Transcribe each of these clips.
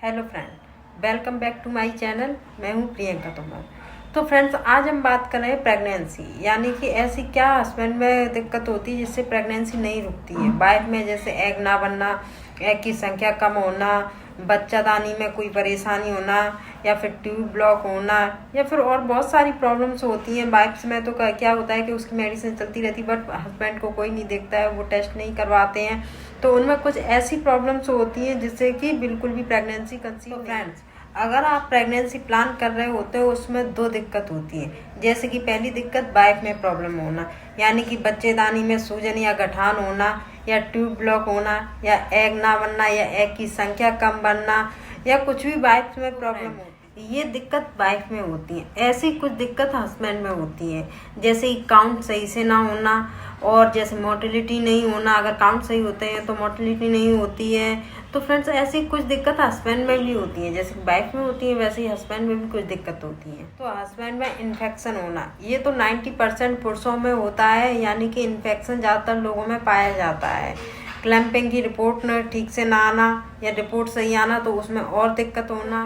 Hello friend, welcome back to my channel. मैं हूं प्रियंका तोमर। तो फ्रेंड्स, आज हम बात कर रहे हैं प्रेगनेंसी, यानी कि ऐसी क्या हस्बैंड में दिक्कत होती है जिससे प्रेगनेंसी नहीं रुकती है। वाइफ में जैसे एग ना बनना, एग की संख्या कम होना, बच्चादानी में कोई परेशानी होना, या फिर ट्यूब ब्लॉक होना, या फिर और बहुत सारी प्रॉब्लम्स होती हैं। वाइफ्स में तो क्या होता है कि उसकी मेडिसिन चलती रहती है, बट हस्बैंड को कोई नहीं देखता है, वो टेस्ट नहीं करवाते हैं, तो उनमें कुछ ऐसी प्रॉब्लम्स होती हैं जिससे कि बिल्कुल भी प्रेगनेंसी कंसीव। फ्रेंड्स, अगर आप प्रेगनेंसी प्लान कर रहे होते हो उसमें दो दिक्कत होती है। जैसे कि पहली दिक्कत वाइफ में प्रॉब्लम होना, यानी कि बच्चेदानी में सूजन या गठान होना, या ट्यूब ब्लॉक होना, या एग ना बनना, या एग की संख्या कम बनना, या कुछ भी वाइफ में प्रॉब्लम हो, ये दिक्कत वाइफ में होती है। ऐसी कुछ दिक्कत हस्बैंड में होती है, जैसे कि काउंट सही से ना होना, और जैसे मोटिलिटी नहीं होना। अगर काउंट सही होते हैं तो मोटिलिटी नहीं होती है। तो फ्रेंड्स, ऐसी कुछ दिक्कत हस्बैंड में भी होती है, जैसे वाइफ में होती है वैसे ही हस्बैंड में भी कुछ दिक्कत होती है। तो हस्बैंड में इन्फेक्शन होना, ये तो 90% पुरुषों में होता है, यानी कि इन्फेक्शन ज़्यादातर लोगों में पाया जाता है। क्लैंपिंग की रिपोर्ट ठीक से ना आना, या रिपोर्ट सही आना तो उसमें और दिक्कत होना।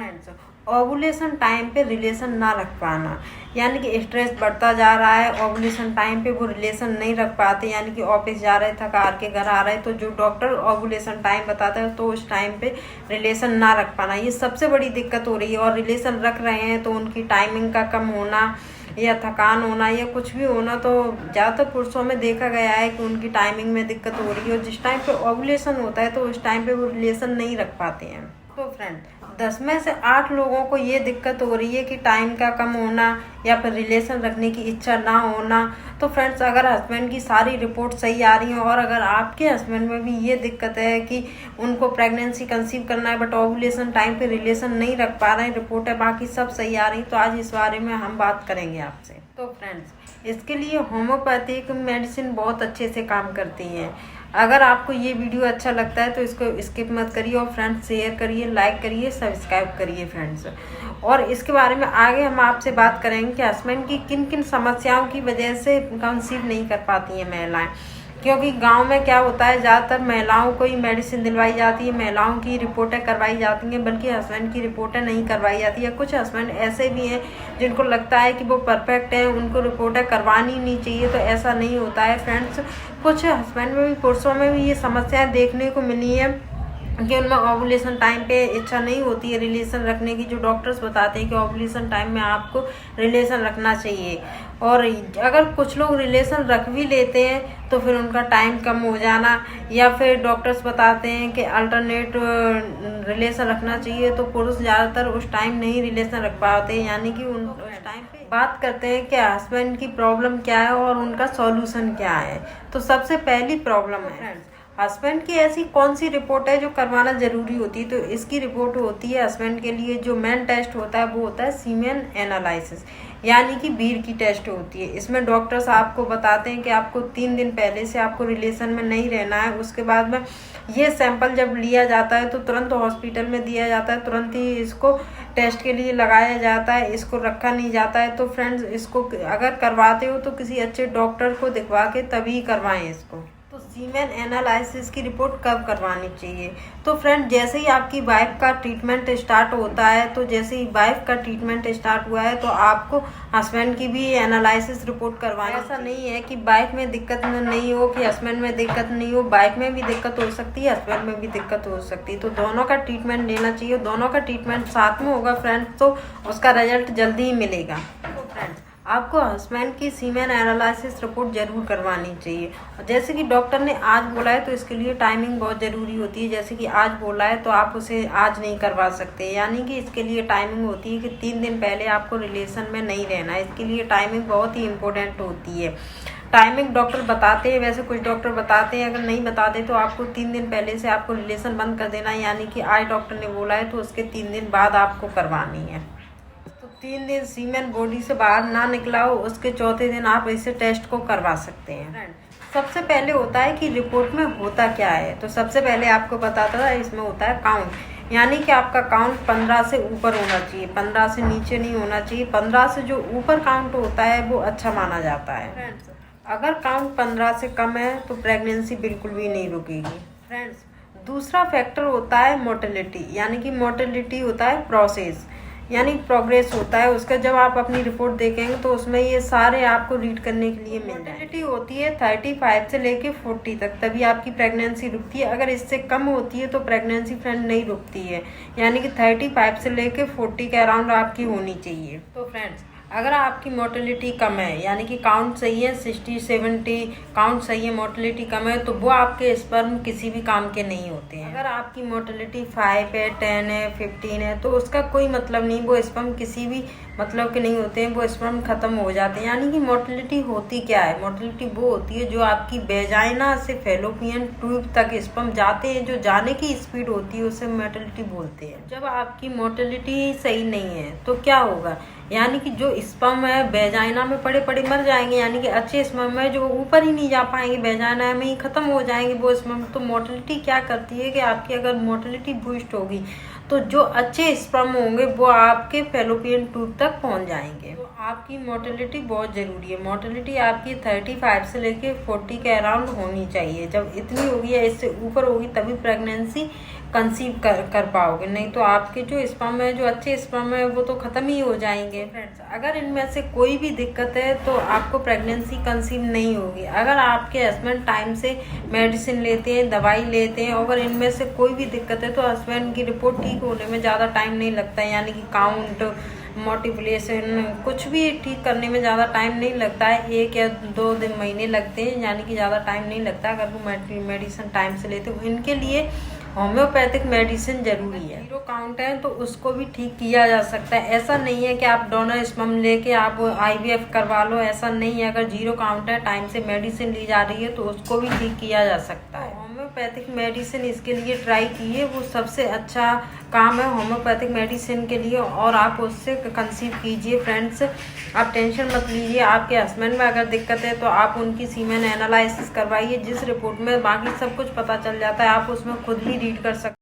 ओवुलेशन टाइम पे रिलेशन ना रख पाना, यानी कि स्ट्रेस बढ़ता जा रहा है, ओवुलेशन टाइम पे वो रिलेशन नहीं रख पाते, यानी कि ऑफिस जा रहे, थक हार के घर आ रहे, तो जो डॉक्टर ओवुलेशन टाइम बताता है तो उस टाइम पे रिलेशन ना रख पाना, ये सबसे बड़ी दिक्कत हो रही है। और रिलेशन रख रहे हैं तो उनकी टाइमिंग का कम होना, या थकान होना, या कुछ भी होना, तो ज़्यादातर पुरुषों में देखा गया है कि उनकी टाइमिंग में दिक्कत हो रही है, और जिस टाइम पे ओवुलेशन होता है तो उस टाइम पे वो रिलेशन नहीं रख पाते हैं। तो फ्रेंड, 10 में से 8 लोगों को ये दिक्कत हो रही है कि टाइम का कम होना, या फिर रिलेशन रखने की इच्छा ना होना। तो फ्रेंड्स, अगर हस्बैंड की सारी रिपोर्ट सही आ रही है, और अगर आपके हस्बैंड में भी ये दिक्कत है कि उनको प्रेगनेंसी कंसीव करना है बट ओवुलेशन टाइम पे रिलेशन नहीं रख पा रहे हैं, रिपोर्ट है बाकी सब सही आ रही, तो आज इस बारे में हम बात करेंगे आपसे। तो फ्रेंड्स, इसके लिए होम्योपैथिक मेडिसिन बहुत अच्छे से काम करती है। अगर आपको ये वीडियो अच्छा लगता है तो इसको स्किप मत करिए, और फ्रेंड्स शेयर करिए, लाइक करिए, सब्सक्राइब करिए फ्रेंड्स। और इसके बारे में आगे हम आपसे बात करेंगे कि हस्बैंड की किन किन समस्याओं की वजह से कंसीव नहीं कर पाती हैं महिलाएं। क्योंकि गांव में क्या होता है, ज़्यादातर महिलाओं को ही मेडिसिन दिलवाई जाती है, महिलाओं की रिपोर्टें करवाई जाती हैं, बल्कि हस्बैंड की रिपोर्टें नहीं करवाई जाती है। कुछ हस्बैंड ऐसे भी हैं जिनको लगता है कि वो परफेक्ट हैं, उनको रिपोर्टें करवानी नहीं चाहिए, तो ऐसा नहीं होता है फ्रेंड्स। कुछ हस्बैंड में भी, पुरुषों में भी ये समस्याएं देखने को मिली है कि उनमें ओवुलेशन टाइम पे इच्छा नहीं होती है रिलेशन रखने की। जो डॉक्टर्स बताते हैं कि ओवुलेशन टाइम में आपको रिलेशन रखना चाहिए, और अगर कुछ लोग रिलेशन रख भी लेते हैं तो फिर उनका टाइम कम हो जाना, या फिर डॉक्टर्स बताते हैं कि अल्टरनेट रिलेशन रखना चाहिए, तो पुरुष ज़्यादातर उस टाइम नहीं रिलेशन रख पाते, यानी कि उन उस टाइम पे बात करते हैं कि हस्बैंड की प्रॉब्लम क्या है और उनका सॉल्यूशन क्या है। तो सबसे पहली प्रॉब्लम है, हस्बैंड की ऐसी कौन सी रिपोर्ट है जो करवाना जरूरी होती है। तो इसकी रिपोर्ट होती है, हस्बैंड के लिए जो मेन टेस्ट होता है वो होता है सीमेन एनालिसिस, यानी कि वीर की टेस्ट होती है। इसमें डॉक्टर्स आपको बताते हैं कि आपको 3 दिन पहले से आपको रिलेशन में नहीं रहना है। उसके बाद में ये सैंपल जब लिया जाता है तो तुरंत हॉस्पिटल में दिया जाता है, तुरंत ही इसको टेस्ट के लिए लगाया जाता है, इसको रखा नहीं जाता है। तो फ्रेंड्स, इसको अगर करवाते हो तो किसी अच्छे डॉक्टर को दिखवा के तभी करवाएं इसको। तो सीमेन एनालिसिस की रिपोर्ट कब करवानी चाहिए? तो फ्रेंड, जैसे ही आपकी वाइफ का ट्रीटमेंट स्टार्ट होता है, तो जैसे ही वाइफ का ट्रीटमेंट स्टार्ट हुआ है तो आपको हस्बैंड की भी एनालिसिस रिपोर्ट करवानी। ऐसा नहीं है कि वाइफ में दिक्कत नहीं हो कि हस्बैंड में दिक्कत नहीं हो, वाइफ में भी दिक्कत हो सकती है, हस्बैंड में भी दिक्कत हो सकती है। तो दोनों का ट्रीटमेंट लेना चाहिए, दोनों का ट्रीटमेंट साथ में होगा फ्रेंड्स, तो उसका रिजल्ट जल्दी ही मिलेगा। तो फ्रेंड्स, आपको हस्बैंड की सीमेन एनालिसिस रिपोर्ट जरूर करवानी चाहिए। जैसे कि डॉक्टर ने आज बोला है तो इसके लिए टाइमिंग बहुत ज़रूरी होती है। जैसे कि आज बोला है तो आप उसे आज नहीं करवा सकते, यानी कि इसके लिए टाइमिंग होती है कि 3 दिन पहले आपको रिलेशन में नहीं रहना है। इसके लिए टाइमिंग बहुत ही इम्पोर्टेंट होती है। टाइमिंग डॉक्टर बताते हैं, वैसे कुछ डॉक्टर बताते हैं, अगर नहीं बताते तो आपको 3 दिन पहले से आपको रिलेशन बंद कर देना है, यानी कि आज डॉक्टर ने बोला है तो उसके 3 दिन बाद आपको करवानी है। 3 दिन सीमेन बॉडी से बाहर ना निकला हो, उसके चौथे दिन आप इसे टेस्ट को करवा सकते हैं। सबसे पहले होता है कि रिपोर्ट में होता क्या है। तो सबसे पहले आपको बताता था, इसमें होता है काउंट, यानी कि आपका काउंट 15 से ऊपर होना चाहिए, 15 से नीचे नहीं होना चाहिए। 15 से जो ऊपर काउंट होता है वो अच्छा माना जाता है। अगर काउंट 15 से कम है तो प्रेगनेंसी बिल्कुल भी नहीं रुकेगी। फ्रेंड्स, दूसरा फैक्टर होता है मोर्टेलिटी, यानी कि मोर्टेलिटी होता है प्रोसेस, यानी प्रोग्रेस होता है उसका। जब आप अपनी रिपोर्ट देखेंगे तो उसमें ये सारे आपको रीड करने के लिए मिल जाएंगे। मोर्टेलिटी होती है 35 से लेके 40 तक, तभी आपकी प्रेगनेंसी रुकती है। अगर इससे कम होती है तो प्रेगनेंसी फ्रेंड नहीं रुकती है, यानी कि 35 से लेके 40 के अराउंड आपकी होनी चाहिए। तो फ्रेंड्स, अगर आपकी मोर्टेलिटी कम है, यानी कि काउंट सही है 60-70 काउंट सही है, मोर्टेलिटी कम है, तो वो आपके स्पर्म किसी भी काम के नहीं होते हैं। अगर आपकी मोर्टेलिटी 5 है, 10 है, 15 है, तो उसका कोई मतलब नहीं, वो स्पर्म किसी भी मतलब के नहीं होते हैं, वो स्पर्म खत्म हो जाते हैं। यानी कि मोर्टेलिटी होती क्या है? मोर्टेलिटी वो होती है जो आपकी वेजाइना से फैलोपियन ट्यूब तक स्पर्म जाते हैं, जो जाने की स्पीड होती है उसे मोर्टेलिटी बोलते हैं। जब आपकी मोर्टेलिटी सही नहीं है तो क्या होगा? यानी कि जो स्पर्म है वेजाइना में पड़े पड़े मर जाएंगे, यानी कि अच्छे स्पर्म है जो ऊपर ही नहीं जा पाएंगे, वेजाइना में ही खत्म हो जाएंगे वो स्पर्म। तो मोर्टेलिटी क्या करती है कि आपकी अगर मोर्टेलिटी बूस्ट होगी तो जो अच्छे स्पर्म होंगे वो आपके फैलोपियन ट्यूब तक पहुंच जाएंगे। तो आपकी मोर्टेलिटी बहुत ज़रूरी है। मोर्टेलिटी आपकी 35 से लेके 40 के अराउंड होनी चाहिए। जब इतनी होगी या इससे ऊपर होगी तभी प्रेगनेंसी कंसीव कर पाओगे, नहीं तो आपके जो स्पर्म है, जो अच्छे स्पर्म है, वो तो ख़त्म ही हो जाएंगे। फ्रेंड्स, अगर इनमें से कोई भी दिक्कत है तो आपको प्रेगनेंसी कंसीव नहीं होगी। अगर आपके हस्बैंड टाइम से मेडिसिन लेते हैं, दवाई लेते हैं, अगर इनमें से कोई भी दिक्कत है तो हस्बैंड की रिपोर्ट ठीक होने में ज़्यादा टाइम नहीं लगता है, यानी कि काउंट, मोटिवलेशन, कुछ भी ठीक करने में ज़्यादा टाइम नहीं लगता है। 1 या 2 दिन महीने लगते हैं, यानी कि ज़्यादा टाइम नहीं लगता अगर वो मेडिसिन टाइम से लेते हो। इनके लिए होम्योपैथिक मेडिसिन जरूरी है। जीरो काउंट है तो उसको भी ठीक किया जा सकता है। ऐसा नहीं है कि आप डोनर स्पर्म लेके आप IVF करवा लो, ऐसा नहीं है। अगर जीरो काउंट है, टाइम से मेडिसिन ली जा रही है तो उसको भी ठीक किया जा सकता है। होम्योपैथिक मेडिसिन इसके लिए ट्राई कीजिए, वो सबसे अच्छा काम है होम्योपैथिक मेडिसिन के लिए, और आप उससे कंसीव कीजिए। फ्रेंड्स, आप टेंशन मत लीजिए। आपके हस्बैंड में अगर दिक्कत है तो आप उनकी सीमेन एनालिसिस करवाइए, जिस रिपोर्ट में बाकी सब कुछ पता चल जाता है, आप उसमें खुद भी रीड कर सकते हैं।